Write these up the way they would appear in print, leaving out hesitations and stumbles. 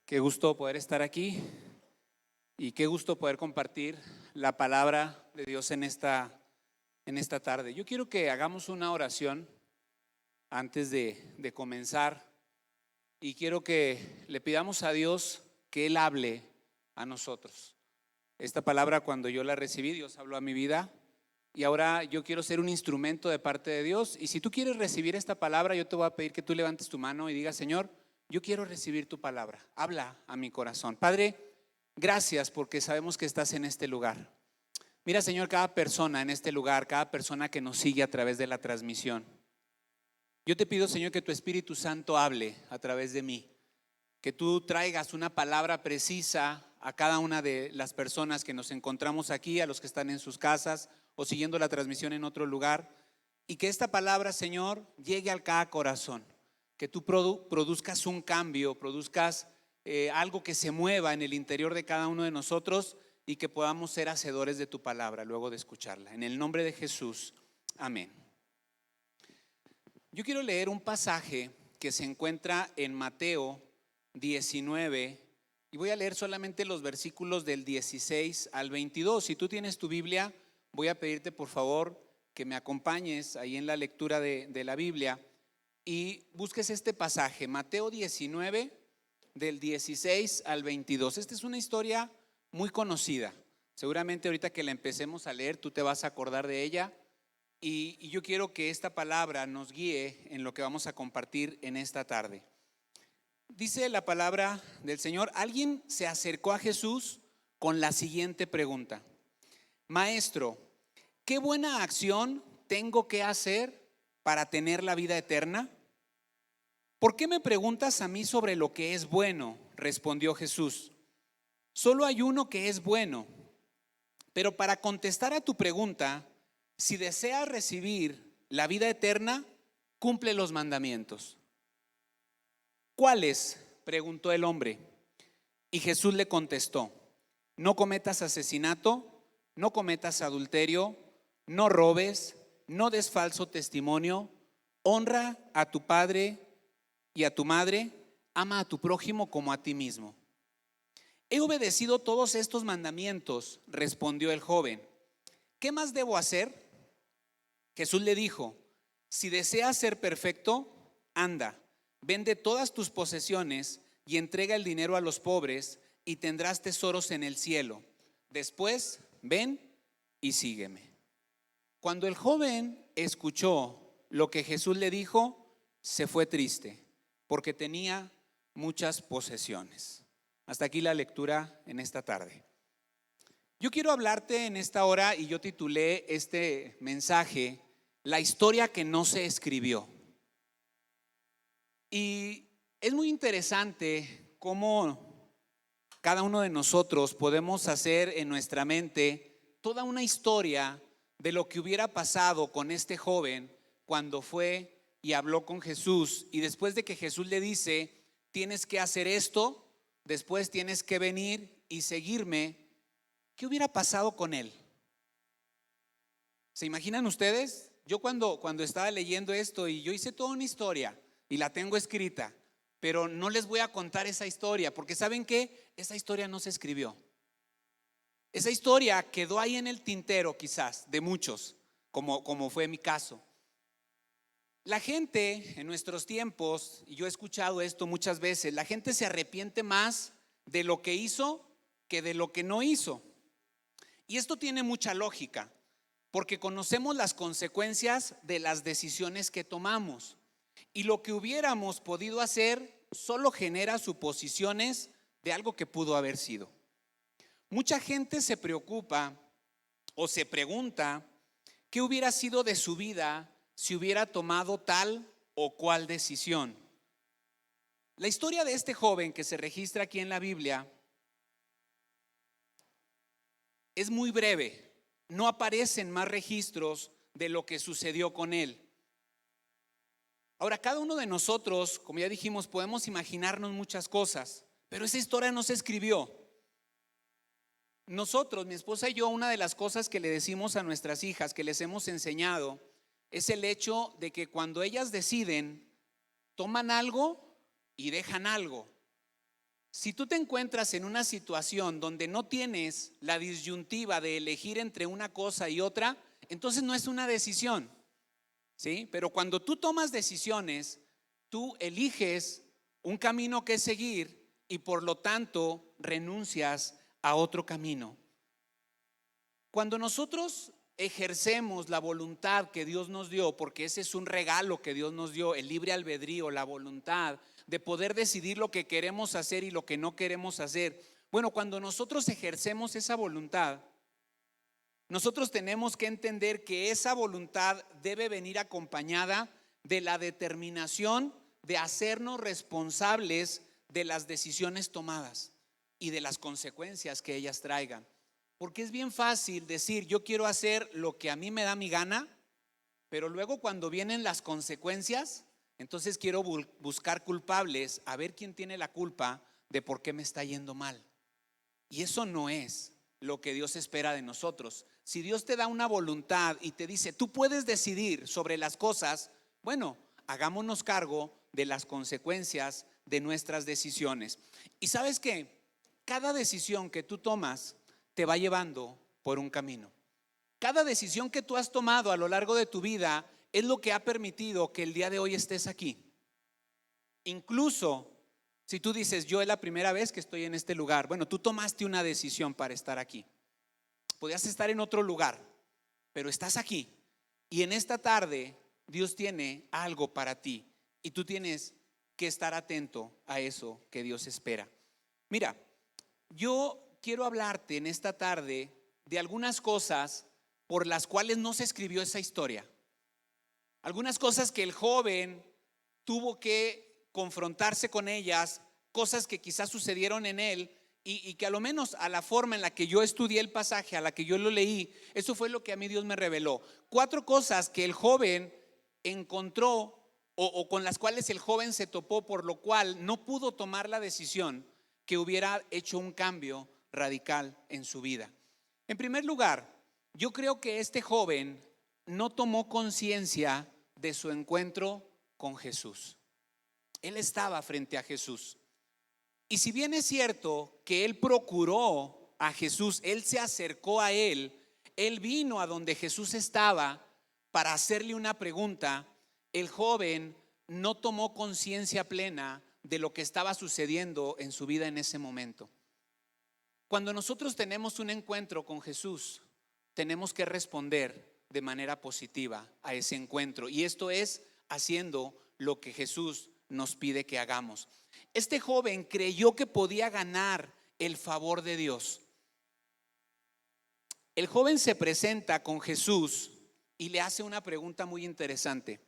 Qué gusto poder estar aquí y qué gusto poder compartir la palabra de Dios en esta tarde. Yo quiero que hagamos una oración antes de comenzar y quiero que le pidamos a Dios que Él hable a nosotros. Esta palabra, cuando yo la recibí, Dios habló a mi vida y ahora yo quiero ser un instrumento de parte de Dios. Y si tú quieres recibir esta palabra, yo te voy a pedir que tú levantes tu mano y digas: Señor, yo quiero recibir tu palabra, habla a mi corazón. Padre, gracias porque sabemos que estás en este lugar. Mira, Señor, cada persona en este lugar, cada persona que nos sigue a través de la transmisión. Yo te pido, Señor, que tu Espíritu Santo hable a través de mí, que tú traigas una palabra precisa a cada una de las personas que nos encontramos aquí, a los que están en sus casas o siguiendo la transmisión en otro lugar, y que esta palabra, Señor, llegue a cada corazón. Que tú produzcas un cambio, produzcas algo que se mueva en el interior de cada uno de nosotros y que podamos ser hacedores de tu palabra luego de escucharla. En el nombre de Jesús, amén. Yo quiero leer un pasaje que se encuentra en Mateo 19 y voy a leer solamente los versículos del 16 al 22. Si tú tienes tu Biblia, voy a pedirte por favor que me acompañes ahí en la lectura de la Biblia y busques este pasaje, Mateo 19, del 16 al 22. Esta es una historia muy conocida. Seguramente ahorita que la empecemos a leer, tú te vas a acordar de ella. Y yo quiero que esta palabra nos guíe en lo que vamos a compartir en esta tarde. Dice la palabra del Señor: alguien se acercó a Jesús con la siguiente pregunta: Maestro, ¿qué buena acción tengo que hacer para tener la vida eterna? ¿Por qué me preguntas a mí sobre lo que es bueno?, respondió Jesús. Solo hay uno que es bueno. Pero para contestar a tu pregunta, si deseas recibir la vida eterna, cumple los mandamientos. ¿Cuáles?, preguntó el hombre. Y Jesús le contestó: no cometas asesinato, no cometas adulterio, no robes, no des falso testimonio, honra a tu padre y a tu madre, ama a tu prójimo como a ti mismo. He obedecido todos estos mandamientos, respondió el joven. ¿Qué más debo hacer? Jesús le dijo: si deseas ser perfecto, anda, vende todas tus posesiones y entrega el dinero a los pobres y tendrás tesoros en el cielo. Después, ven y sígueme. Cuando el joven escuchó lo que Jesús le dijo, se fue triste, porque tenía muchas posesiones. Hasta aquí la lectura en esta tarde. Yo quiero hablarte en esta hora, y yo titulé este mensaje: la historia que no se escribió. Y es muy interesante cómo cada uno de nosotros podemos hacer en nuestra mente toda una historia de lo que hubiera pasado con este joven cuando fue y habló con Jesús, y después de que Jesús le dice: tienes que hacer esto, después tienes que venir y seguirme. ¿Qué hubiera pasado con él? ¿Se imaginan ustedes? Yo cuando estaba leyendo esto, y yo hice toda una historia y la tengo escrita, pero no les voy a contar esa historia, porque ¿saben qué? Esa historia no se escribió. Esa historia quedó ahí en el tintero, quizás, de muchos, como fue mi caso. La gente en nuestros tiempos, y yo he escuchado esto muchas veces, la gente se arrepiente más de lo que hizo que de lo que no hizo. Y esto tiene mucha lógica, porque conocemos las consecuencias de las decisiones que tomamos. Y lo que hubiéramos podido hacer solo genera suposiciones de algo que pudo haber sido. Mucha gente se preocupa o se pregunta qué hubiera sido de su vida si hubiera tomado tal o cual decisión. La historia de este joven que se registra aquí en la Biblia es muy breve. No aparecen más registros de lo que sucedió con él. Ahora, cada uno de nosotros, como ya dijimos, podemos imaginarnos muchas cosas, pero esa historia no se escribió. Nosotros, mi esposa y yo, una de las cosas que le decimos a nuestras hijas, que les hemos enseñado, es el hecho de que cuando ellas deciden, toman algo y dejan algo. Si tú te encuentras en una situación donde no tienes la disyuntiva de elegir entre una cosa y otra, entonces no es una decisión, ¿sí? Pero cuando tú tomas decisiones, tú eliges un camino que seguir y por lo tanto renuncias a otro camino. Cuando nosotros ejercemos la voluntad que Dios nos dio, porque ese es un regalo que Dios nos dio, el libre albedrío, la voluntad de poder decidir lo que queremos hacer y lo que no queremos hacer. Bueno, cuando nosotros ejercemos esa voluntad, nosotros tenemos que entender que esa voluntad debe venir acompañada de la determinación de hacernos responsables de las decisiones tomadas y de las consecuencias que ellas traigan. Porque es bien fácil decir, yo quiero hacer lo que a mí me da mi gana, pero luego cuando vienen las consecuencias, entonces quiero buscar culpables, a ver quién tiene la culpa de por qué me está yendo mal. Y eso no es lo que Dios espera de nosotros. Si Dios te da una voluntad y te dice, tú puedes decidir sobre las cosas, bueno, hagámonos cargo de las consecuencias de nuestras decisiones. Y sabes que cada decisión que tú tomas te va llevando por un camino. Cada decisión que tú has tomado a lo largo de tu vida es lo que ha permitido que el día de hoy estés aquí. Incluso si tú dices, yo es la primera vez que estoy en este lugar, bueno, tú tomaste una decisión para estar aquí. Podías estar en otro lugar, pero estás aquí. Y en esta tarde Dios tiene algo para ti y tú tienes que estar atento a eso que Dios espera. Mira, yo quiero hablarte en esta tarde de algunas cosas por las cuales no se escribió esa historia. Algunas cosas que el joven tuvo que confrontarse con ellas, cosas que quizás sucedieron en él y que a lo menos a la forma en la que yo estudié el pasaje, a la que yo lo leí, eso fue lo que a mí Dios me reveló. 4 cosas que el joven encontró o con las cuales el joven se topó, por lo cual no pudo tomar la decisión que hubiera hecho un cambio radical en su vida. En primer lugar, yo creo que este joven no tomó conciencia de su encuentro con Jesús. Él estaba frente a Jesús. Y si bien es cierto que él procuró a Jesús, él se acercó a él vino a donde Jesús estaba para hacerle una pregunta, el joven no tomó conciencia plena de lo que estaba sucediendo en su vida en ese momento. Cuando nosotros tenemos un encuentro con Jesús, tenemos que responder de manera positiva a ese encuentro, y esto es haciendo lo que Jesús nos pide que hagamos. Este joven creyó que podía ganar el favor de Dios. El joven se presenta con Jesús y le hace una pregunta muy interesante.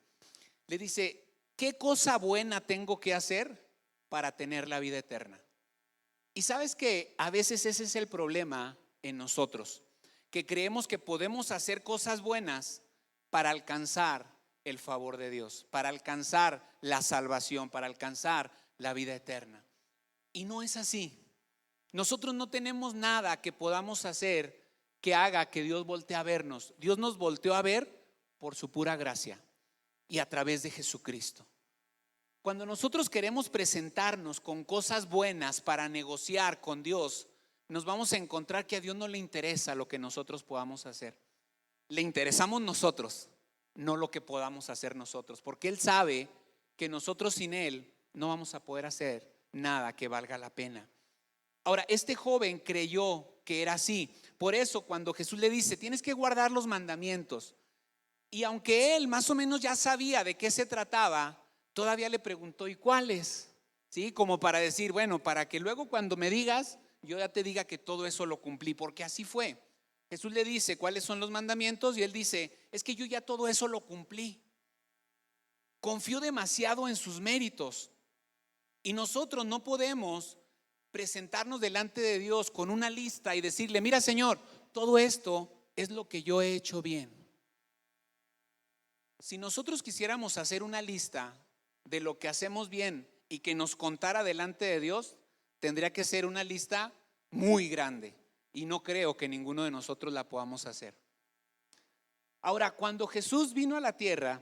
Le dice, ¿qué cosa buena tengo que hacer para tener la vida eterna? Y sabes que a veces ese es el problema en nosotros, que creemos que podemos hacer cosas buenas para alcanzar el favor de Dios, para alcanzar la salvación, para alcanzar la vida eterna. Y no es así. Nosotros no tenemos nada que podamos hacer que haga que Dios voltee a vernos. Dios nos volteó a ver por su pura gracia y a través de Jesucristo. Cuando nosotros queremos presentarnos con cosas buenas para negociar con Dios, nos vamos a encontrar que a Dios no le interesa lo que nosotros podamos hacer. Le interesamos nosotros, no lo que podamos hacer nosotros, porque Él sabe que nosotros sin Él no vamos a poder hacer nada que valga la pena. Ahora, este joven creyó que era así. Por eso cuando Jesús le dice, tienes que guardar los mandamientos, y aunque él más o menos ya sabía de qué se trataba, todavía le preguntó, ¿y cuáles? ¿Sí? Como para decir, bueno, para que luego cuando me digas, yo ya te diga que todo eso lo cumplí, porque así fue. Jesús le dice, ¿cuáles son los mandamientos? Y él dice, es que yo ya todo eso lo cumplí. Confió demasiado en sus méritos. Y nosotros no podemos presentarnos delante de Dios con una lista y decirle, mira Señor, todo esto es lo que yo he hecho bien. Si nosotros quisiéramos hacer una lista de lo que hacemos bien y que nos contara delante de Dios, tendría que ser una lista muy grande, y no creo que ninguno de nosotros la podamos hacer. Ahora, cuando Jesús vino a la tierra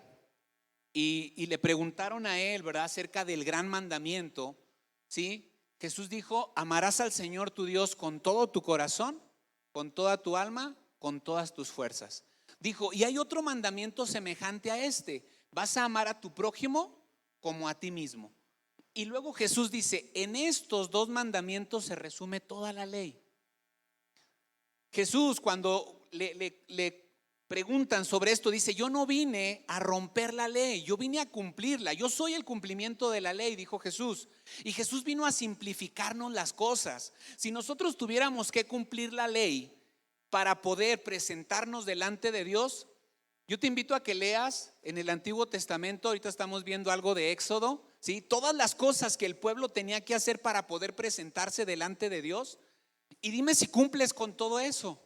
y le preguntaron a él, ¿verdad?, acerca del gran mandamiento, ¿sí?, Jesús dijo: amarás al Señor tu Dios con todo tu corazón, con toda tu alma, con todas tus fuerzas. Dijo: y hay otro mandamiento semejante a este: vas a amar a tu prójimo como a ti mismo. Y luego Jesús dice: en estos dos mandamientos se resume toda la ley. Jesús, cuando le preguntan sobre esto, dice: yo no vine a romper la ley, yo vine a cumplirla. Yo soy el cumplimiento de la ley, dijo Jesús. Y Jesús vino a simplificarnos las cosas. Si nosotros tuviéramos que cumplir la ley para poder presentarnos delante de Dios, yo te invito a que leas en el Antiguo Testamento. Ahorita estamos viendo algo de Éxodo, ¿sí? Todas las cosas que el pueblo tenía que hacer para poder presentarse delante de Dios. Y dime si cumples con todo eso.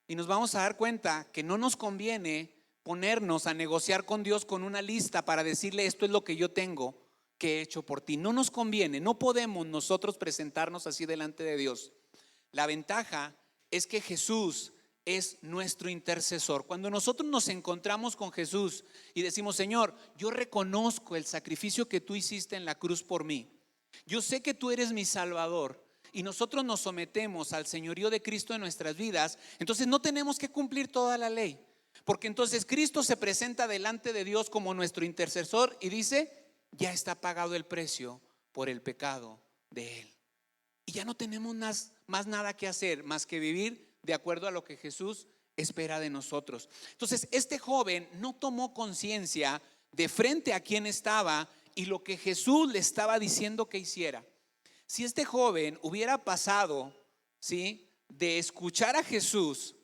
Y nos vamos a dar cuenta que no nos conviene ponernos a negociar con Dios con una lista para decirle: esto es lo que yo tengo que he hecho por ti. No nos conviene, no podemos nosotros presentarnos así delante de Dios. La ventaja es que Jesús es nuestro intercesor. Cuando nosotros nos encontramos con Jesús y decimos: Señor, yo reconozco el sacrificio que tú hiciste en la cruz por mí, yo sé que tú eres mi Salvador, y nosotros nos sometemos al señorío de Cristo en nuestras vidas, entonces no tenemos que cumplir toda la ley, porque entonces Cristo se presenta delante de Dios como nuestro intercesor y dice: ya está pagado el precio por el pecado de él. Y ya no tenemos más nada que hacer más que vivir de acuerdo a lo que Jesús espera de nosotros. Entonces este joven no tomó conciencia de frente a quién estaba y lo que Jesús le estaba diciendo que hiciera. Si este joven hubiera pasado, ¿sí?, de escuchar a Jesús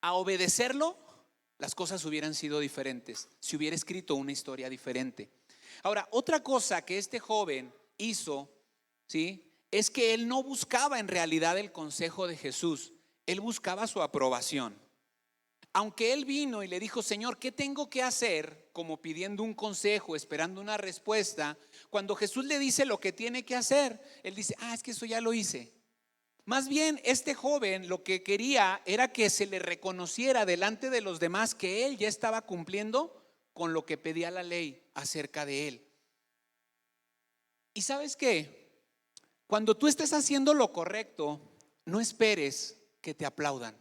a obedecerlo, las cosas hubieran sido diferentes. Se hubiera escrito una historia diferente. Ahora, otra cosa que este joven hizo, ¿sí?, es que él no buscaba en realidad el consejo de Jesús, él buscaba su aprobación. Aunque él vino y le dijo: Señor, ¿qué tengo que hacer? Como pidiendo un consejo, esperando una respuesta. Cuando Jesús le dice lo que tiene que hacer, él dice: es que eso ya lo hice. Más bien, este joven lo que quería era que se le reconociera delante de los demás que él ya estaba cumpliendo con lo que pedía la ley acerca de él. ¿Y sabes qué? Cuando tú estés haciendo lo correcto, no esperes que te aplaudan.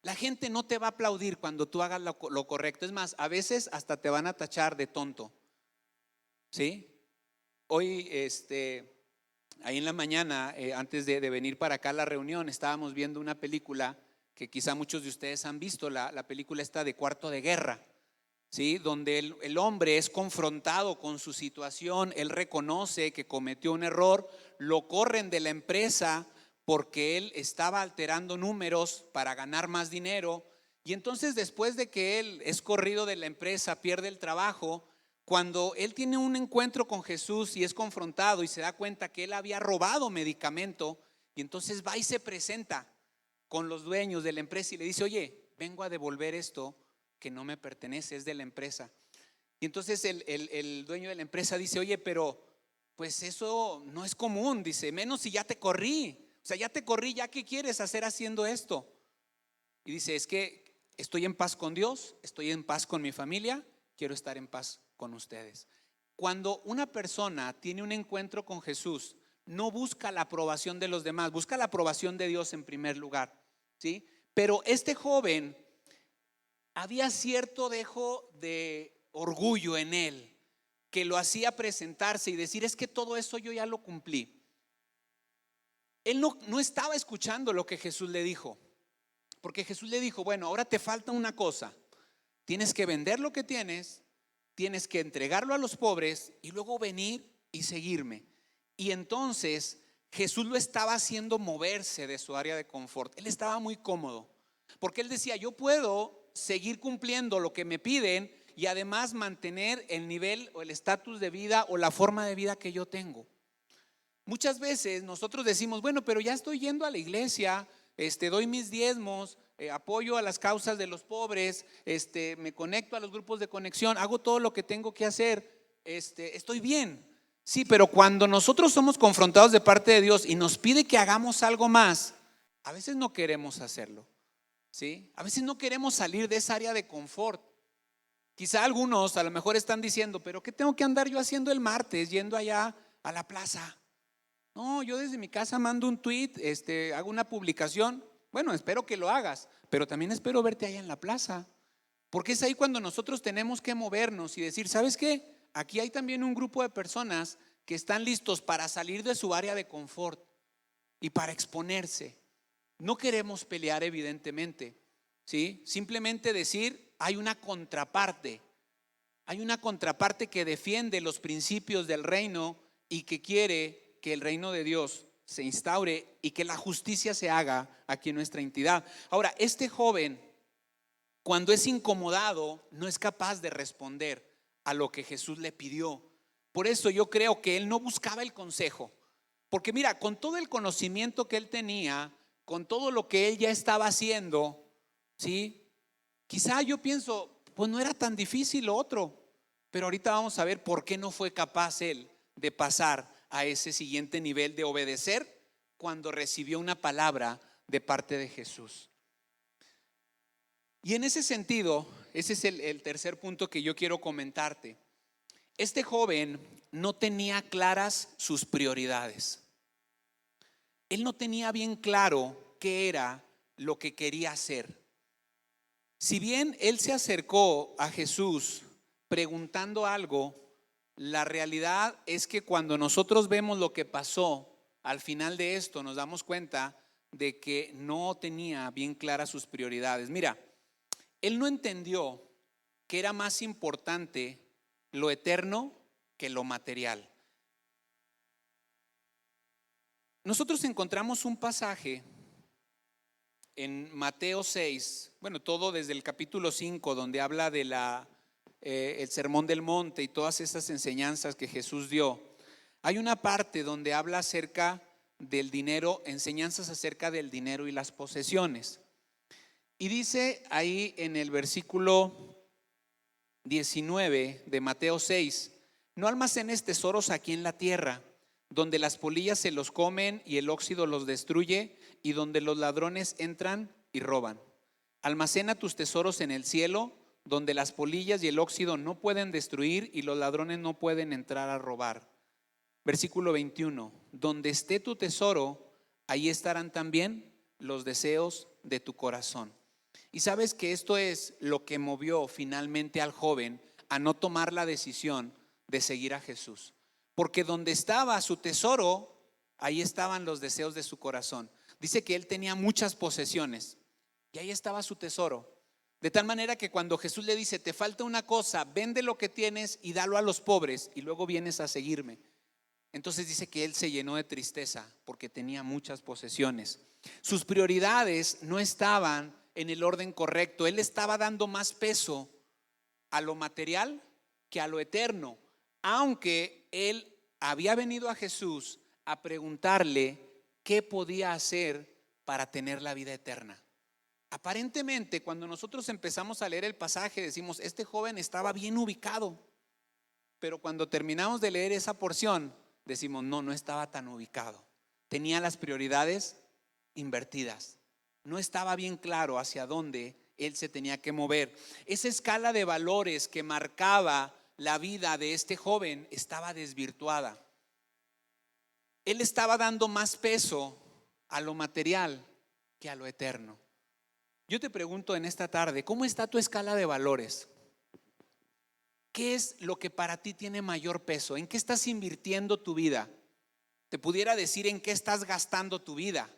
La gente no te va a aplaudir cuando tú hagas lo correcto. Es más, a veces hasta te van a tachar de tonto, ¿sí? Hoy, ahí en la mañana, antes de venir para acá a la reunión, estábamos viendo una película que quizá muchos de ustedes han visto, la película esta de Cuarto de Guerra, ¿sí? Donde el hombre es confrontado con su situación, él reconoce que cometió un error, lo corren de la empresa porque él estaba alterando números para ganar más dinero. Y entonces, después de que él es corrido de la empresa, pierde el trabajo, cuando él tiene un encuentro con Jesús y es confrontado y se da cuenta que él había robado medicamento, y entonces va y se presenta con los dueños de la empresa y le dice: oye, vengo a devolver esto que no me pertenece, es de la empresa. Y entonces el dueño de la empresa dice: oye, pero pues eso no es común. Dice: menos si ya te corrí. O sea, ya te corrí, ¿ya qué quieres hacer haciendo esto? Y dice: es que estoy en paz con Dios, estoy en paz con mi familia, quiero estar en paz con ustedes. Cuando una persona tiene un encuentro con Jesús, no busca la aprobación de los demás, busca la aprobación de Dios en primer lugar, ¿sí? Pero este joven, había cierto dejo de orgullo en él que lo hacía presentarse y decir: es que todo eso yo ya lo cumplí. Él no estaba escuchando lo que Jesús le dijo, porque Jesús le dijo: bueno, ahora te falta una cosa, tienes que vender lo que tienes, tienes que entregarlo a los pobres y luego venir y seguirme. Y entonces Jesús lo estaba haciendo moverse de su área de confort. Él estaba muy cómodo, porque él decía: yo puedo seguir cumpliendo lo que me piden y además mantener el nivel o el estatus de vida o la forma de vida que yo tengo. Muchas veces nosotros decimos: bueno, pero ya estoy yendo a la iglesia, doy mis diezmos, apoyo a las causas de los pobres, me conecto a los grupos de conexión, hago todo lo que tengo que hacer, estoy bien. Sí, pero cuando nosotros somos confrontados de parte de Dios y nos pide que hagamos algo más, a veces no queremos hacerlo, ¿sí? A veces no queremos salir de esa área de confort. Quizá algunos a lo mejor están diciendo, pero ¿qué tengo que andar yo haciendo el martes yendo allá a la plaza? No, yo desde mi casa mando un tweet, hago una publicación. Bueno, espero que lo hagas, pero también espero verte allá en la plaza, porque es ahí cuando nosotros tenemos que movernos y decir, ¿sabes qué? Aquí hay también un grupo de personas que están listos para salir de su área de confort y para exponerse. No queremos pelear, evidentemente, ¿sí? Simplemente decir, hay una contraparte. Hay una contraparte que defiende los principios del reino y que quiere que el reino de Dios se instaure y que la justicia se haga aquí en nuestra entidad. Ahora, este joven, cuando es incomodado, no es capaz de responder a lo que Jesús le pidió. Por eso yo creo que él no buscaba el consejo. Porque mira, con todo el conocimiento que él tenía, con todo lo que él ya estaba haciendo, ¿sí? Quizá yo pienso, pues no era tan difícil lo otro. Pero ahorita vamos a ver por qué no fue capaz él de pasar a ese siguiente nivel de obedecer cuando recibió una palabra de parte de Jesús. Y en ese sentido, ese es el tercer punto que yo quiero comentarte. Este joven no tenía claras sus prioridades. Él no tenía bien claro qué era lo que quería hacer. Si bien él se acercó a Jesús preguntando algo, la realidad es que cuando nosotros vemos lo que pasó al final de esto, nos damos cuenta de que no tenía bien claras sus prioridades. Mira, él no entendió que era más importante lo eterno que lo material. Nosotros encontramos un pasaje en Mateo 6, bueno, todo desde el capítulo 5, donde habla de el sermón del monte y todas esas enseñanzas que Jesús dio. Hay una parte donde habla acerca del dinero, enseñanzas acerca del dinero y las posesiones. Y dice ahí en el versículo 19 de Mateo 6, no almacenes tesoros aquí en la tierra, donde las polillas se los comen y el óxido los destruye, y donde los ladrones entran y roban. Almacena tus tesoros en el cielo, donde las polillas y el óxido no pueden destruir y los ladrones no pueden entrar a robar. Versículo 21, donde esté tu tesoro, ahí estarán también los deseos de tu corazón. Y sabes que esto es lo que movió finalmente al joven a no tomar la decisión de seguir a Jesús. Porque donde estaba su tesoro, ahí estaban los deseos de su corazón. Dice que él tenía muchas posesiones y ahí estaba su tesoro. De tal manera que cuando Jesús le dice, te falta una cosa, vende lo que tienes y dalo a los pobres y luego vienes a seguirme. Entonces dice que él se llenó de tristeza porque tenía muchas posesiones. Sus prioridades no estaban en el orden correcto. Él estaba dando más peso a lo material que a lo eterno, aunque él había venido a Jesús a preguntarle qué podía hacer para tener la vida eterna. Aparentemente, cuando nosotros empezamos a leer el pasaje, decimos, este joven estaba bien ubicado. Pero cuando terminamos de leer esa porción, decimos, no estaba tan ubicado. Tenía las prioridades invertidas. No estaba bien claro hacia dónde él se tenía que mover. Esa escala de valores que marcaba la vida de este joven estaba desvirtuada. Él estaba dando más peso a lo material que a lo eterno. Yo te pregunto en esta tarde, ¿cómo está tu escala de valores? ¿Qué es lo que para ti tiene mayor peso? ¿En qué estás invirtiendo tu vida? Te pudiera decir en qué estás gastando tu vida,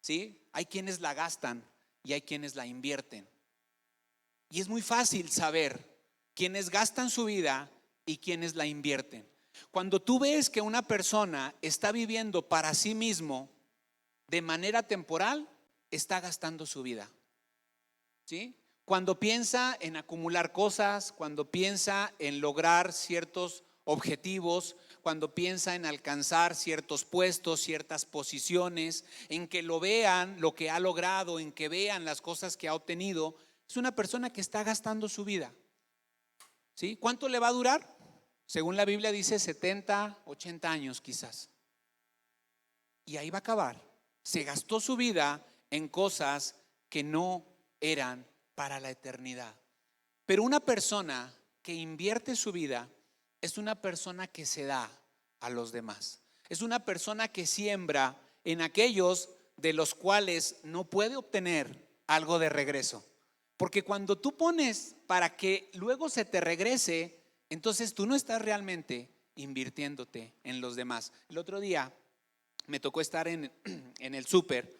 ¿sí? Hay quienes la gastan y hay quienes la invierten. Y es muy fácil saber quiénes gastan su vida y quiénes la invierten. Cuando tú ves que una persona está viviendo para sí mismo de manera temporal, está gastando su vida, ¿sí? Cuando piensa en acumular cosas, cuando piensa en lograr ciertos objetivos, cuando piensa en alcanzar ciertos puestos, ciertas posiciones, en que lo vean lo que ha logrado, en que vean las cosas que ha obtenido, es una persona que está gastando su vida, ¿sí? ¿Cuánto le va a durar? Según la Biblia dice 70, 80 años quizás. Y ahí va a acabar. Se gastó su vida en cosas que no eran para la eternidad. Pero una persona que invierte su vida es una persona que se da a los demás. Es una persona que siembra en aquellos de los cuales no puede obtener algo de regreso. Porque cuando tú pones para que luego se te regrese, entonces tú no estás realmente invirtiéndote en los demás. El otro día me tocó estar en el súper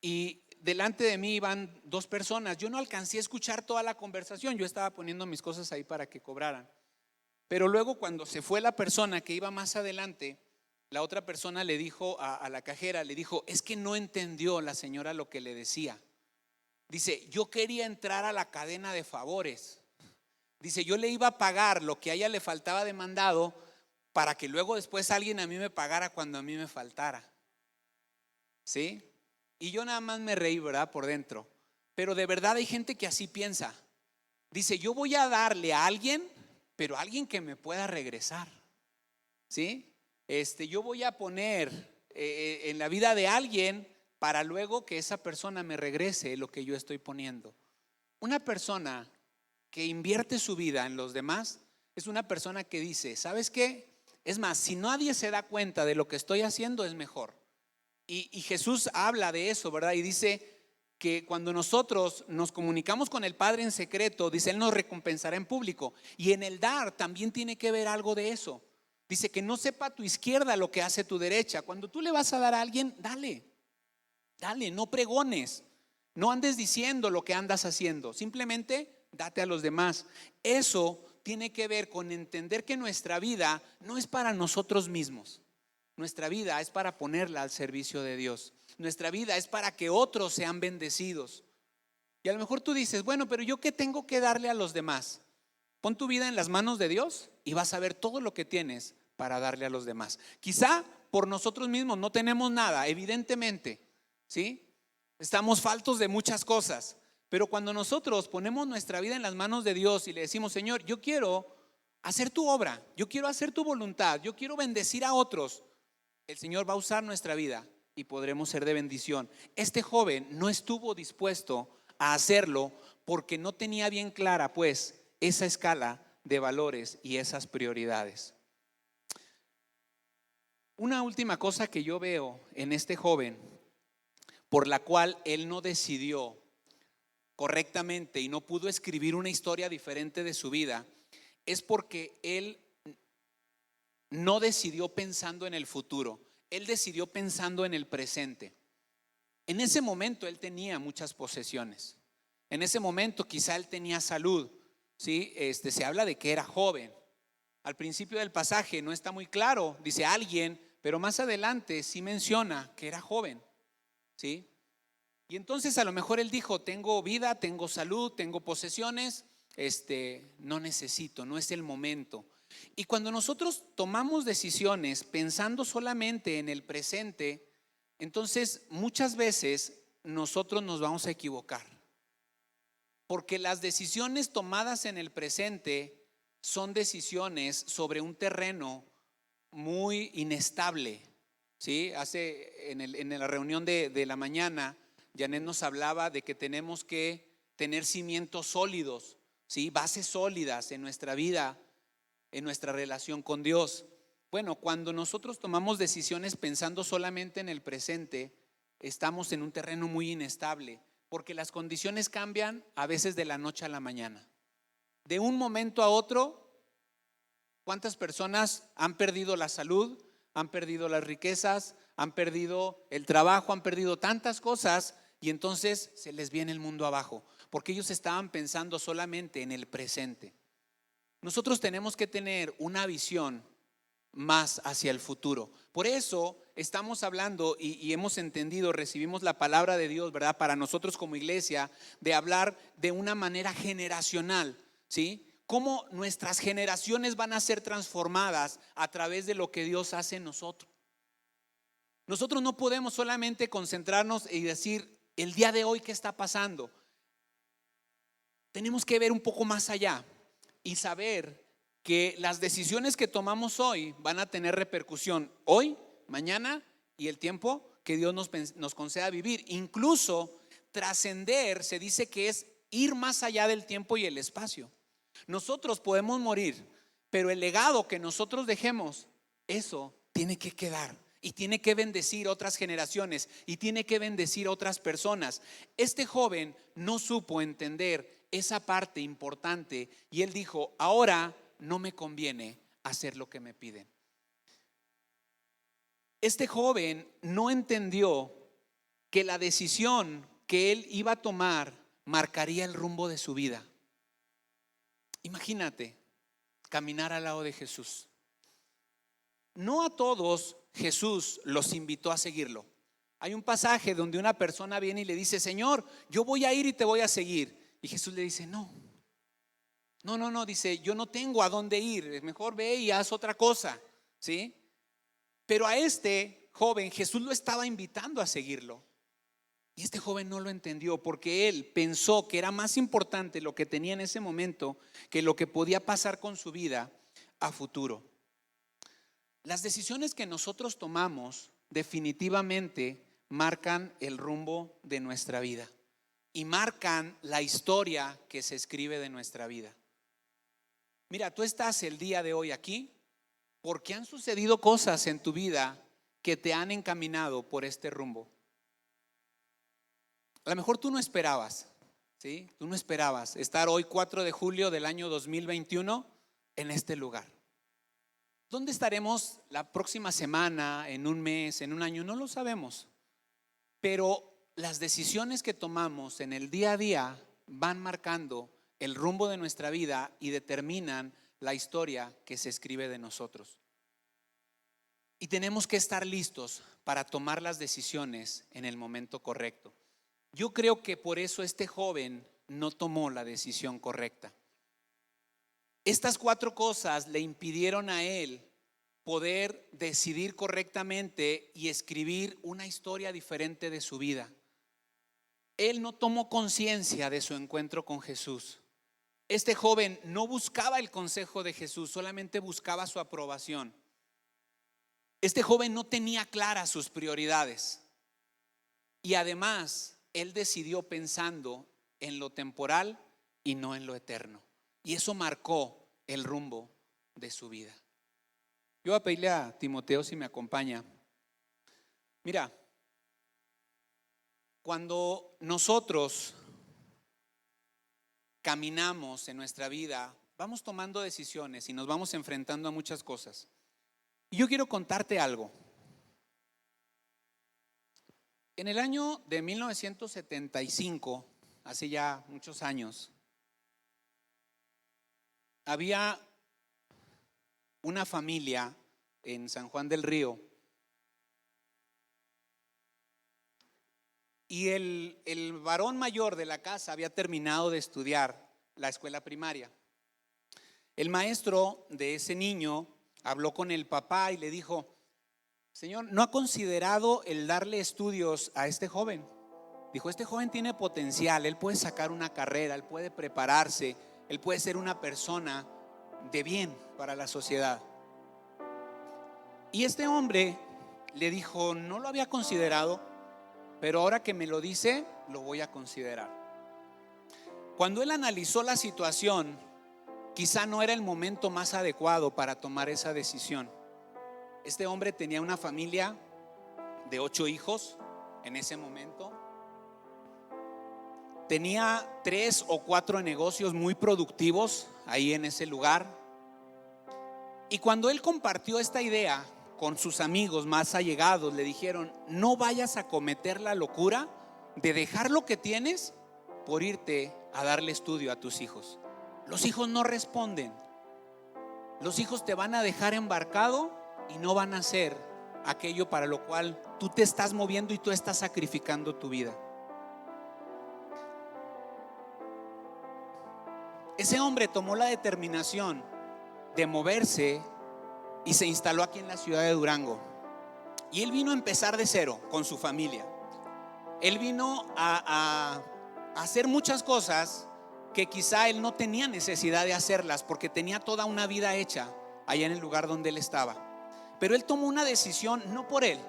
y delante de mí iban dos personas. Yo no alcancé a escuchar toda la conversación, yo estaba poniendo mis cosas ahí para que cobraran. Pero luego cuando se fue la persona que iba más adelante, la otra persona le dijo a la cajera, le dijo, es que no entendió la señora lo que le decía. Dice, yo quería entrar a la cadena de favores. Dice, yo le iba a pagar lo que a ella le faltaba de mandado para que luego después alguien a mí me pagara cuando a mí me faltara. ¿Sí? Y yo nada más me reí, ¿verdad? Por dentro. Pero de verdad hay gente que así piensa. Dice, yo voy a darle a alguien, pero a alguien que me pueda regresar. ¿Sí? Yo voy a poner en la vida de alguien para luego que esa persona me regrese lo que yo estoy poniendo. Una persona que invierte su vida en los demás es una persona que dice, ¿sabes qué? Es más, si nadie se da cuenta de lo que estoy haciendo es mejor. Y Jesús habla de eso, ¿verdad? Y dice que cuando nosotros nos comunicamos con el Padre en secreto, dice, Él nos recompensará en público. Y en el dar también tiene que ver algo de eso. Dice que no sepa tu izquierda lo que hace tu derecha. Cuando tú le vas a dar a alguien, dale, no pregones, no andes diciendo lo que andas haciendo, simplemente date a los demás. Eso tiene que ver con entender que nuestra vida no es para nosotros mismos. Nuestra vida es para ponerla al servicio de Dios. Nuestra vida es para que otros sean bendecidos. Y a lo mejor tú dices, bueno, pero yo ¿qué tengo que darle a los demás? Pon tu vida en las manos de Dios y vas a ver todo lo que tienes para darle a los demás. Quizá por nosotros mismos no tenemos nada, evidentemente, ¿sí? Estamos faltos de muchas cosas, pero cuando nosotros ponemos nuestra vida en las manos de Dios y le decimos, Señor, yo quiero hacer tu obra, yo quiero hacer tu voluntad, yo quiero bendecir a otros, el Señor va a usar nuestra vida y podremos ser de bendición. Este joven no estuvo dispuesto a hacerlo porque no tenía bien clara pues esa escala de valores y esas prioridades. Una última cosa que yo veo en este joven, por la cual él no decidió correctamente y no pudo escribir una historia diferente de su vida, es porque él no decidió pensando en el futuro, él decidió pensando en el presente. En ese momento él tenía muchas posesiones, en ese momento quizá él tenía salud, ¿sí? Se habla de que era joven. Al principio del pasaje no está muy claro, dice alguien, pero más adelante sí menciona que era joven, ¿sí? Y entonces a lo mejor él dijo, tengo vida, tengo salud, tengo posesiones, no necesito, no es el momento. Y cuando nosotros tomamos decisiones pensando solamente en el presente, entonces muchas veces nosotros nos vamos a equivocar. Porque las decisiones tomadas en el presente son decisiones sobre un terreno muy inestable, ¿sí? En la reunión de la mañana, Janet nos hablaba de que tenemos que tener cimientos sólidos, ¿sí? Bases sólidas en nuestra vida, en nuestra relación con Dios. Bueno, cuando nosotros tomamos decisiones pensando solamente en el presente, estamos en un terreno muy inestable, porque las condiciones cambian a veces de la noche a la mañana. De un momento a otro, ¿cuántas personas han perdido la salud, han perdido las riquezas, han perdido el trabajo, han perdido tantas cosas y entonces se les viene el mundo abajo? Porque ellos estaban pensando solamente en el presente. Nosotros tenemos que tener una visión más hacia el futuro. Por eso estamos hablando y hemos entendido, recibimos la palabra de Dios, ¿verdad? Para nosotros como iglesia, de hablar de una manera generacional, ¿sí? Cómo nuestras generaciones van a ser transformadas a través de lo que Dios hace en nosotros. Nosotros no podemos solamente concentrarnos y decir el día de hoy qué está pasando. Tenemos que ver un poco más allá y saber que las decisiones que tomamos hoy van a tener repercusión hoy, mañana y el tiempo que Dios nos conceda vivir. Incluso trascender se dice que es ir más allá del tiempo y el espacio. Nosotros podemos morir, pero el legado que nosotros dejemos, eso tiene que quedar y tiene que bendecir otras generaciones y tiene que bendecir otras personas. Este joven no supo entender esa parte importante y él dijo: ahora no me conviene hacer lo que me piden. Este joven no entendió que la decisión que él iba a tomar marcaría el rumbo de su vida. Imagínate caminar al lado de Jesús. No a todos Jesús los invitó a seguirlo. Hay un pasaje donde una persona viene y le dice: Señor, yo voy a ir y te voy a seguir. Y Jesús le dice: no, dice: yo no tengo a dónde ir, mejor ve y haz otra cosa, ¿sí? Pero a este joven Jesús lo estaba invitando a seguirlo. Y este joven no lo entendió porque él pensó que era más importante lo que tenía en ese momento que lo que podía pasar con su vida a futuro. Las decisiones que nosotros tomamos definitivamente marcan el rumbo de nuestra vida y marcan la historia que se escribe de nuestra vida. Mira, tú estás el día de hoy aquí porque han sucedido cosas en tu vida que te han encaminado por este rumbo. A lo mejor tú no esperabas, ¿sí? Tú no esperabas estar hoy 4 de julio del año 2021 en este lugar. ¿Dónde estaremos la próxima semana, en un mes, en un año? No lo sabemos. Pero las decisiones que tomamos en el día a día van marcando el rumbo de nuestra vida y determinan la historia que se escribe de nosotros. Y tenemos que estar listos para tomar las decisiones en el momento correcto. Yo creo que por eso este joven no tomó la decisión correcta. Estas 4 cosas le impidieron a él poder decidir correctamente y escribir una historia diferente de su vida. Él no tomó conciencia de su encuentro con Jesús. Este joven no buscaba el consejo de Jesús, solamente buscaba su aprobación. Este joven no tenía claras sus prioridades y además él decidió pensando en lo temporal y no en lo eterno. Y eso marcó el rumbo de su vida. Yo voy a pedirle a Timoteo si me acompaña. Mira, cuando nosotros caminamos en nuestra vida, vamos tomando decisiones y nos vamos enfrentando a muchas cosas. Y yo quiero contarte algo. En el año de 1975, hace ya muchos años, había una familia en San Juan del Río y el varón mayor de la casa había terminado de estudiar la escuela primaria. El maestro de ese niño habló con el papá y le dijo: Señor, ¿no ha considerado el darle estudios a este joven? Dijo: este joven tiene potencial, él puede sacar una carrera, él puede prepararse, él puede ser una persona de bien para la sociedad. Y este hombre le dijo: no lo había considerado, pero ahora que me lo dice, lo voy a considerar. Cuando él analizó la situación, quizá no era el momento más adecuado para tomar esa decisión. Este hombre tenía una familia de 8 hijos en ese momento. Tenía 3 o 4 negocios muy productivos ahí en ese lugar. Y cuando él compartió esta idea con sus amigos más allegados, le dijeron: no vayas a cometer la locura de dejar lo que tienes por irte a darle estudio a tus hijos. Los hijos no responden. Los hijos te van a dejar embarcado y no van a hacer aquello para lo cual tú te estás moviendo y tú estás sacrificando tu vida. Ese hombre tomó la determinación de moverse y se instaló aquí en la ciudad de Durango. Y él vino a empezar de cero con su familia. Él vino a hacer muchas cosas que quizá él no tenía necesidad de hacerlas porque tenía toda una vida hecha allá en el lugar donde él estaba. Pero él tomó una decisión no por él,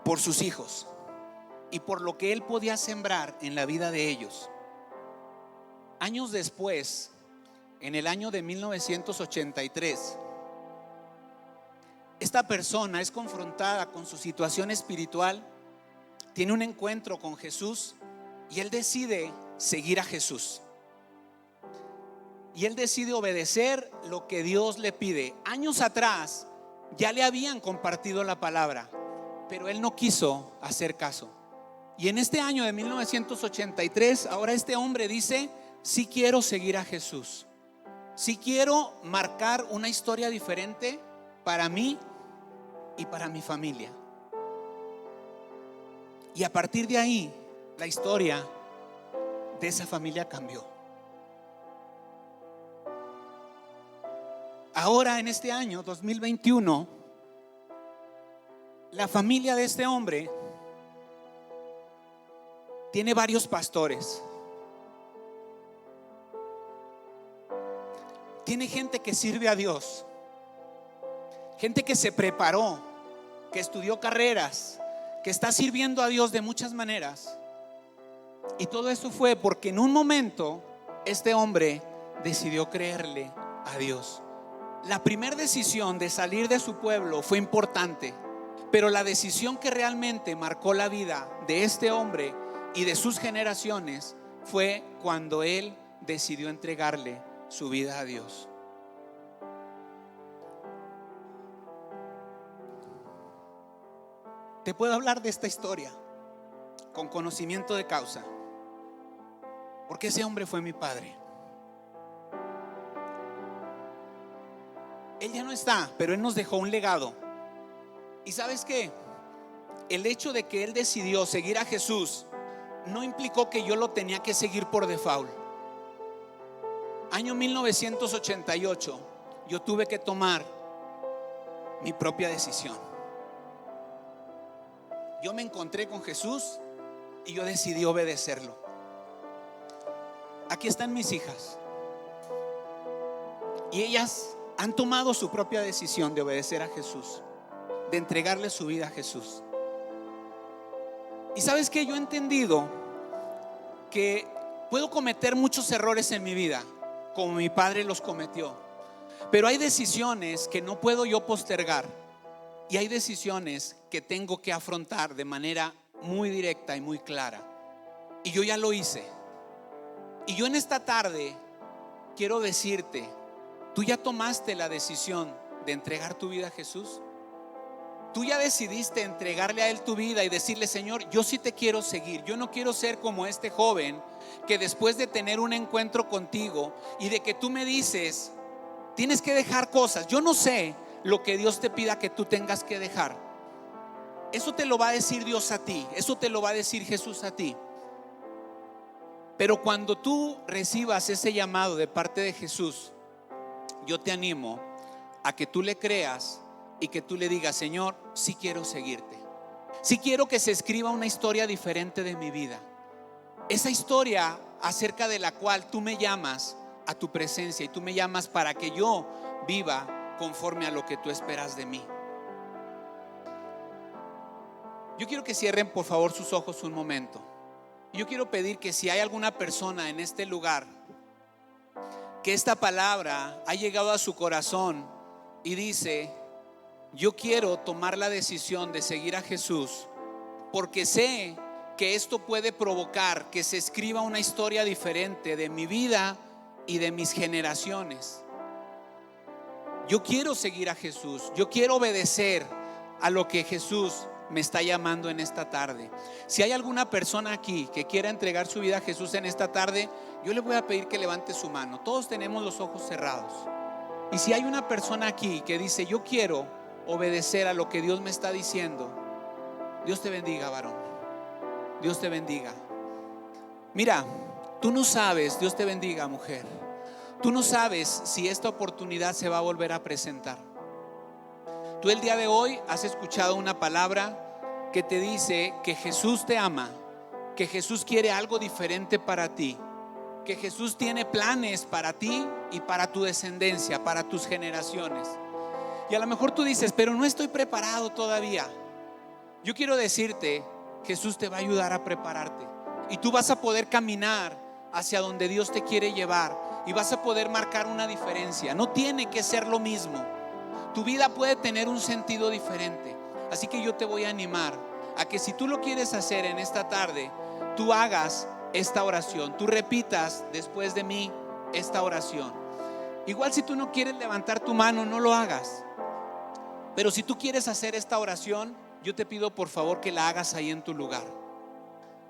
por sus hijos y por lo que él podía sembrar en la vida de ellos. Años después, en el año de 1983, esta persona es confrontada con su situación espiritual, tiene un encuentro con Jesús y él decide seguir a Jesús. Y él decide obedecer lo que Dios le pide. Años atrás ya le habían compartido la palabra, pero él no quiso hacer caso. Y en este año de 1983, ahora este hombre dice: sí quiero seguir a Jesús, sí quiero marcar una historia diferente para mí y para mi familia. Y a partir de ahí, la historia de esa familia cambió. Ahora, en este año 2021, la familia de este hombre tiene varios pastores. Tiene gente que sirve a Dios, gente que se preparó, que estudió carreras, que está sirviendo a Dios de muchas maneras. Y todo eso fue porque en un momento este hombre decidió creerle a Dios. La primera decisión de salir de su pueblo fue importante, pero la decisión que realmente marcó la vida de este hombre y de sus generaciones fue cuando él decidió entregarle su vida a Dios. Te puedo hablar de esta historia con conocimiento de causa, porque ese hombre fue mi padre. Él ya no está, pero él nos dejó un legado. ¿Y sabes qué? El hecho de que él decidió seguir a Jesús no implicó que yo lo tenía que seguir por default. Año 1988, yo tuve que tomar mi propia decisión. Yo me encontré con Jesús y yo decidí obedecerlo. Aquí están mis hijas, y ellas han tomado su propia decisión de obedecer a Jesús, de entregarle su vida a Jesús. Y sabes que yo he entendido que puedo cometer muchos errores en mi vida, como mi padre los cometió, pero hay decisiones que no puedo yo postergar, y hay decisiones que tengo que afrontar de manera muy directa y muy clara. Y yo ya lo hice. Y yo en esta tarde quiero decirte: ¿tú ya tomaste la decisión de entregar tu vida a Jesús? ¿Tú ya decidiste entregarle a Él tu vida y decirle: Señor, yo sí te quiero seguir? Yo no quiero ser como este joven que después de tener un encuentro contigo y de que tú me dices: tienes que dejar cosas. Yo no sé lo que Dios te pida que tú tengas que dejar. Eso te lo va a decir Dios a ti, eso te lo va a decir Jesús a ti. Pero cuando tú recibas ese llamado de parte de Jesús, yo te animo a que tú le creas y que tú le digas: Señor, sí quiero seguirte, sí quiero que se escriba una historia diferente de mi vida, esa historia acerca de la cual tú me llamas a tu presencia y tú me llamas para que yo viva conforme a lo que tú esperas de mí. Yo quiero que cierren por favor sus ojos un momento. Yo quiero pedir que si hay alguna persona en este lugar que esta palabra ha llegado a su corazón y dice: yo quiero tomar la decisión de seguir a Jesús, porque sé que esto puede provocar que se escriba una historia diferente de mi vida y de mis generaciones. Yo quiero seguir a Jesús, yo quiero obedecer a lo que Jesús me está llamando en esta tarde. Si hay alguna persona aquí que quiera entregar su vida a Jesús en esta tarde, yo le voy a pedir que levante su mano. Todos tenemos los ojos cerrados. Y si hay una persona aquí que dice: yo quiero obedecer a lo que Dios me está diciendo, Dios te bendiga, varón. Dios te bendiga. Mira, tú no sabes, Dios te bendiga, mujer. Tú no sabes si esta oportunidad se va a volver a presentar. Tú el día de hoy has escuchado una palabra que te dice que Jesús te ama, que Jesús quiere algo diferente para ti, que Jesús tiene planes para ti y para tu descendencia, para tus generaciones. Y a lo mejor tú dices: pero no estoy preparado todavía. Yo quiero decirte: Jesús te va a ayudar a prepararte y tú vas a poder caminar hacia donde Dios te quiere llevar y vas a poder marcar una diferencia. No tiene que ser lo mismo. Tu vida puede tener un sentido diferente. Así que yo te voy a animar a que si tú lo quieres hacer en esta tarde, tú hagas esta oración, tú repitas después de mí esta oración. Igual si tú no quieres levantar tu mano, no lo hagas. Pero si tú quieres hacer esta oración, yo te pido por favor que la hagas ahí en tu lugar.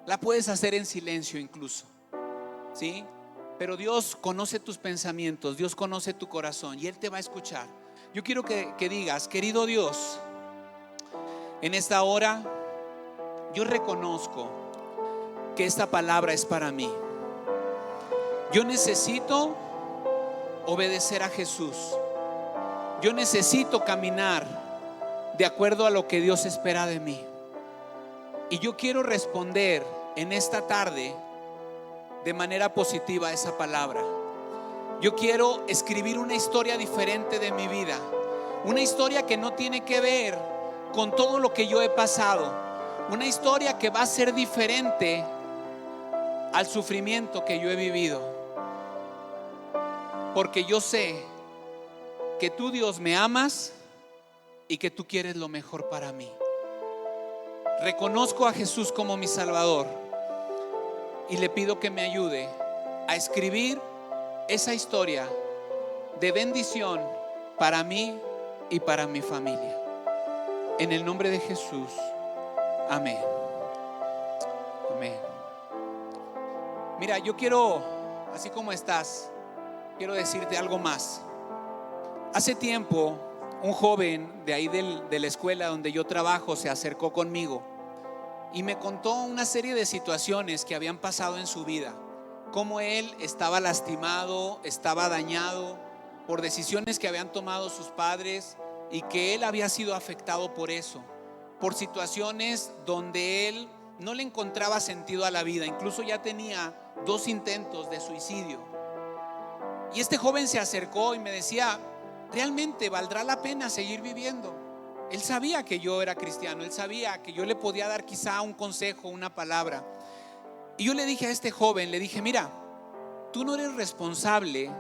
La puedes hacer en silencio incluso, ¿sí? Pero Dios conoce tus pensamientos, Dios conoce tu corazón y Él te va a escuchar. Yo quiero que digas: querido Dios, en esta hora yo reconozco que esta palabra es para mí. Yo necesito obedecer a Jesús. Yo necesito caminar de acuerdo a lo que Dios espera de mí. Y yo quiero responder en esta tarde de manera positiva a esa palabra. Yo quiero escribir una historia diferente de mi vida, una historia que no tiene que ver con todo lo que yo he pasado, una historia que va a ser diferente al sufrimiento que yo he vivido, porque yo sé que tú, Dios, me amas y que tú quieres lo mejor para mí. Reconozco a Jesús como mi Salvador y le pido que me ayude a escribir esa historia de bendición para mí y para mi familia. En el nombre de Jesús, amén. Amén. Mira, yo quiero, así como estás, quiero decirte algo más. Hace tiempo, un joven de ahí de la escuela donde yo trabajo se acercó conmigo y me contó una serie de situaciones que habían pasado en su vida. Cómo él estaba lastimado, estaba dañado por decisiones que habían tomado sus padres y que él había sido afectado por eso, por situaciones donde él no le encontraba sentido a la vida. Incluso ya tenía 2 intentos de suicidio. Y este joven se acercó y me decía: ¿realmente valdrá la pena seguir viviendo? Él sabía que yo era cristiano, él sabía que yo le podía dar quizá un consejo, una palabra. Y yo le dije a este joven, le dije: mira, tú no eres responsable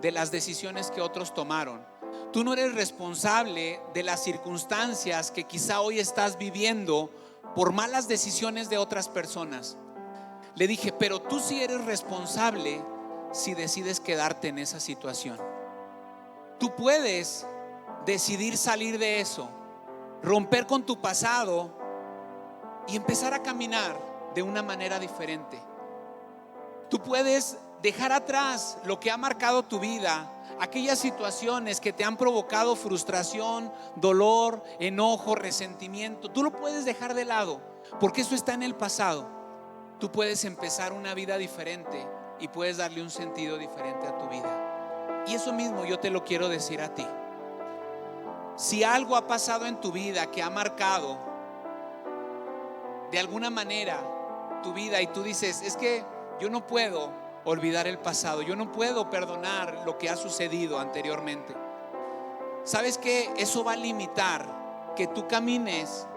de las decisiones que otros tomaron. Tú no eres responsable de las circunstancias que quizá hoy estás viviendo por malas decisiones de otras personas. Le dije: pero tú sí eres responsable si decides quedarte en esa situación. Tú puedes decidir salir de eso, romper con tu pasado y empezar a caminar de una manera diferente. Tú puedes dejar atrás lo que ha marcado tu vida, aquellas situaciones que te han provocado frustración, dolor, enojo, resentimiento. Tú lo puedes dejar de lado porque eso está en el pasado. Tú puedes empezar una vida diferente y puedes darle un sentido diferente a tu vida. Y eso mismo yo te lo quiero decir a ti. Si algo ha pasado en tu vida que ha marcado de alguna manera tu vida y tú dices: es que yo no puedo olvidar el pasado, yo no puedo perdonar lo que ha sucedido anteriormente, ¿sabes qué? Eso va a limitar que tú camines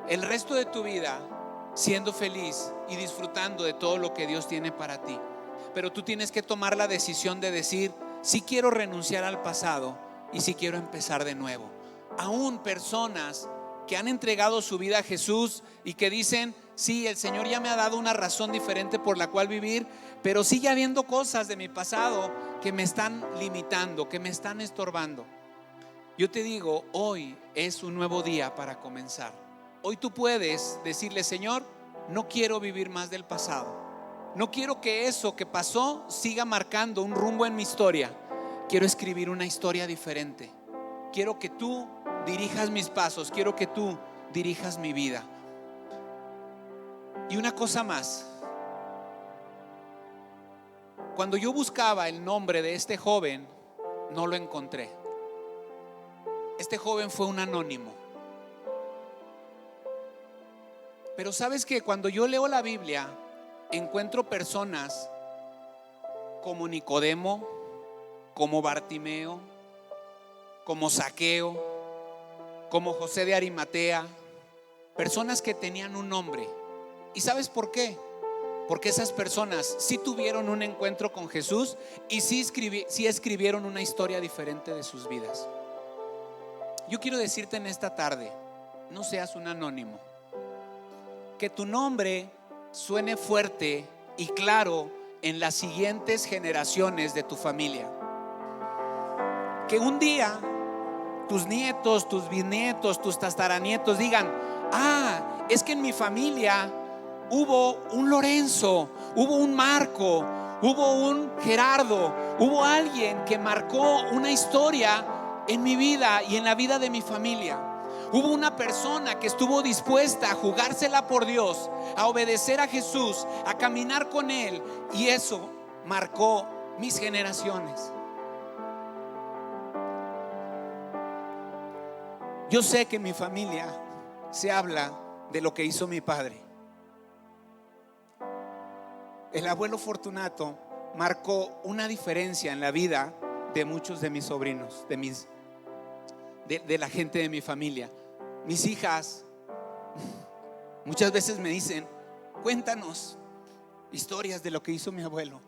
el resto de tu vida siendo feliz y disfrutando de todo lo que Dios tiene para ti. Pero tú tienes que tomar la decisión de decir: sí quiero renunciar al pasado y sí quiero empezar de nuevo. Aún personas que han entregado su vida a Jesús y que dicen: sí, el Señor ya me ha dado una razón diferente por la cual vivir, pero sigue habiendo cosas de mi pasado que me están limitando, que me están estorbando. Yo te digo, hoy es un nuevo día para comenzar. Hoy tú puedes decirle: Señor, no quiero vivir más del pasado. No quiero que eso que pasó siga marcando un rumbo en mi historia. Quiero escribir una historia diferente. Quiero que tú dirijas mis pasos, quiero que tú dirijas mi vida. Y una cosa más, cuando yo buscaba el nombre de este joven, no lo encontré. Este joven fue un anónimo. Pero sabes que cuando yo leo la Biblia, encuentro personas como Nicodemo, como Bartimeo, como Zaqueo, como José de Arimatea, personas que tenían un nombre. ¿Y sabes por qué? porque esas personas sí tuvieron un encuentro con Jesús y sí escribieron una historia diferente de sus vidas. Yo quiero decirte en esta tarde, no seas un anónimo. Que tu nombre suene fuerte y claro en las siguientes generaciones de tu familia. Que un día tus nietos, tus bisnietos, tus tataranietos digan: ah, es que en mi familia hubo un Lorenzo, hubo un Marco, hubo un Gerardo, hubo alguien que marcó una historia en mi vida y en la vida de mi familia. Hubo una persona que estuvo dispuesta a jugársela por Dios, a obedecer a Jesús, a caminar con Él, y eso marcó mis generaciones. Yo sé que en mi familia se habla de lo que hizo mi padre. El abuelo Fortunato marcó una diferencia en la vida de muchos de mis sobrinos, de la gente de mi familia. Mis hijas muchas veces me dicen: cuéntanos historias de lo que hizo mi abuelo.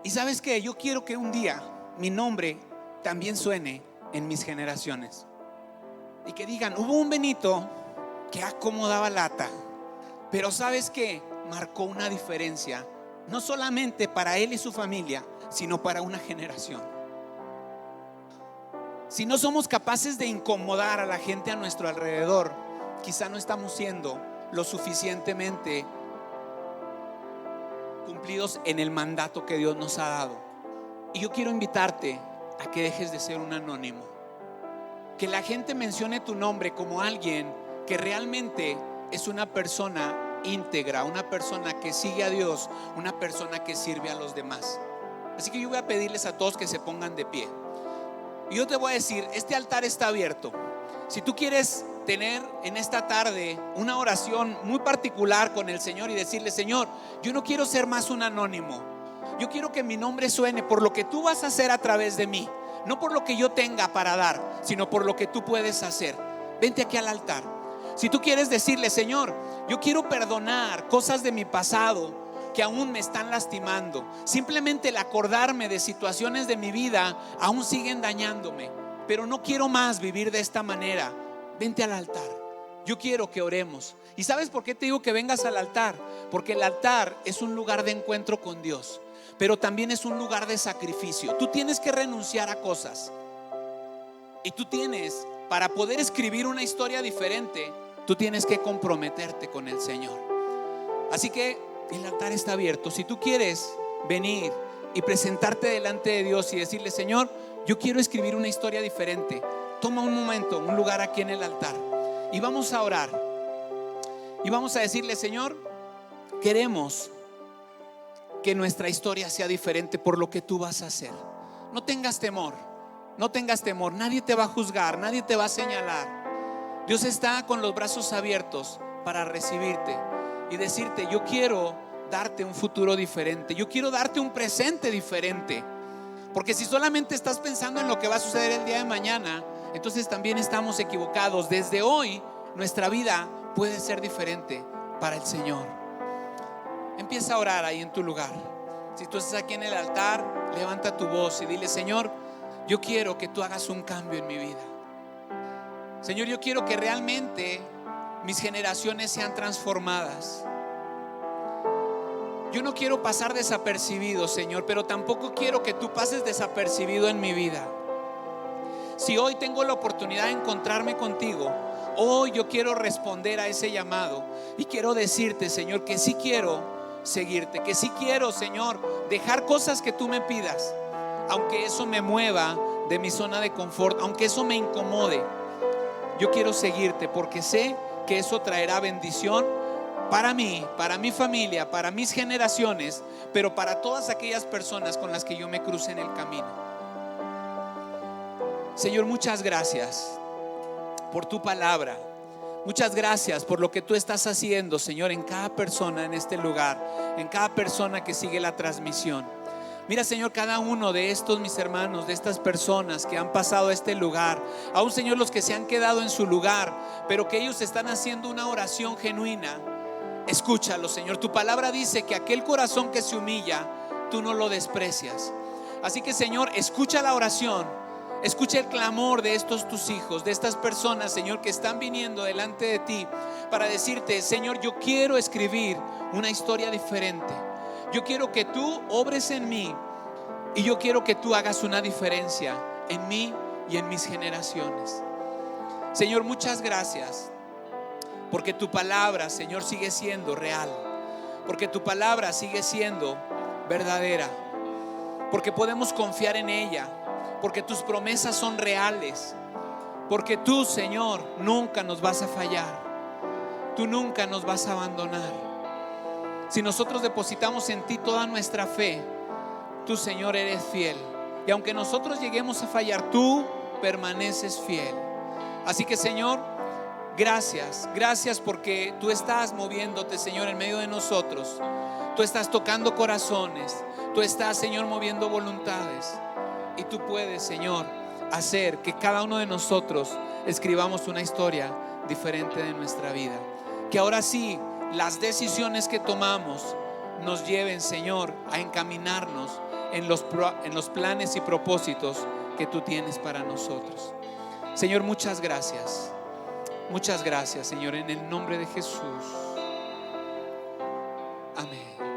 Y sabes qué, yo quiero que un día mi nombre también suene en mis generaciones y que digan: hubo un Benito que acomodaba lata, pero sabes qué, marcó una diferencia, no solamente para él y su familia, sino para una generación. Si no somos capaces de incomodar a la gente a nuestro alrededor, quizá no estamos siendo lo suficientemente cumplidos en el mandato que Dios nos ha dado. Y yo quiero invitarte a que dejes de ser un anónimo, que la gente mencione tu nombre como alguien que realmente es una persona íntegra, una persona que sigue a Dios, una persona que sirve a los demás. Así que yo voy a pedirles a todos que se pongan de pie. Y yo te voy a decir, este altar está abierto. Si tú quieres tener en esta tarde una oración muy particular con el Señor y decirle: Señor, yo no quiero ser más un anónimo. Yo quiero que mi nombre suene por lo que tú vas a hacer a través de mí, no por lo que yo tenga para dar, sino por lo que tú puedes hacer. Vente aquí al altar. Si tú quieres decirle: Señor, yo quiero perdonar cosas de mi pasado que aún me están lastimando, simplemente el acordarme de situaciones de mi vida aún siguen dañándome, pero no quiero más vivir de esta manera. Vente al altar. Yo quiero que oremos. ¿Y sabes por qué te digo que vengas al altar? Porque el altar es un lugar de encuentro con Dios, pero también es un lugar de sacrificio. Tú tienes que renunciar a cosas, y tú tienes, para poder escribir una historia diferente, tú tienes que comprometerte con el Señor. Así que el altar está abierto. Si tú quieres venir y presentarte delante de Dios y decirle: Señor, yo quiero escribir una historia diferente, toma un momento, un lugar aquí en el altar, y vamos a orar. Y vamos a decirle: Señor, queremos que nuestra historia sea diferente por lo que tú vas a hacer. No tengas temor, no tengas temor. Nadie te va a juzgar, nadie te va a señalar. Dios está con los brazos abiertos para recibirte y decirte: yo quiero darte un futuro diferente, yo quiero darte un presente diferente. Porque si solamente estás pensando en lo que va a suceder el día de mañana, entonces también estamos equivocados. Desde hoy nuestra vida puede ser diferente para el Señor. Empieza a orar ahí en tu lugar. Si tú estás aquí en el altar, levanta tu voz y dile: Señor, yo quiero que tú hagas un cambio en mi vida. Señor, yo quiero que realmente mis generaciones sean transformadas. Yo no quiero pasar desapercibido, Señor, pero tampoco quiero que tú pases desapercibido en mi vida. Si hoy tengo la oportunidad de encontrarme contigo, hoy yo quiero responder a ese llamado y quiero decirte, Señor, que sí quiero seguirte, que sí quiero, Señor, dejar cosas que tú me pidas, aunque eso me mueva de mi zona de confort, aunque eso me incomode. Yo quiero seguirte porque sé que eso traerá bendición para mí, para mi familia, para mis generaciones, pero para todas aquellas personas con las que yo me cruce en el camino. Señor, muchas gracias por tu palabra. Muchas gracias por lo que tú estás haciendo, Señor, en cada persona en este lugar, en cada persona que sigue la transmisión. Mira, Señor, cada uno de estos mis hermanos, de estas personas que han pasado a este lugar, aún, Señor, los que se han quedado en su lugar, pero que ellos están haciendo una oración genuina, Escúchalo, Señor. Tu palabra dice que aquel corazón que se humilla, tú no lo desprecias. Así que, Señor, escucha la oración, escucha el clamor de estos tus hijos, de estas personas, Señor, que están viniendo delante de ti para decirte: Señor, yo quiero escribir una historia diferente. Yo quiero que tú obres en mí y yo quiero que tú hagas una diferencia en mí y en mis generaciones. Señor, muchas gracias, porque tu palabra, Señor, sigue siendo real, porque tu palabra sigue siendo verdadera, porque podemos confiar en ella, porque tus promesas son reales, porque tú, Señor, nunca nos vas a fallar, tú nunca nos vas a abandonar. Si nosotros depositamos en ti toda nuestra fe, tú, Señor, eres fiel, y aunque nosotros lleguemos a fallar, tú permaneces fiel. Así que, Señor, gracias porque tú estás moviéndote, Señor, en medio de nosotros. Tú estás tocando corazones, tú estás, Señor, moviendo voluntades, y tú puedes, Señor, hacer que cada uno de nosotros escribamos una historia diferente de nuestra vida. Que ahora sí, las decisiones que tomamos nos lleven, Señor, a encaminarnos en los planes y propósitos que tú tienes para nosotros. Señor, muchas gracias. Muchas gracias, Señor, en el nombre de Jesús. Amén.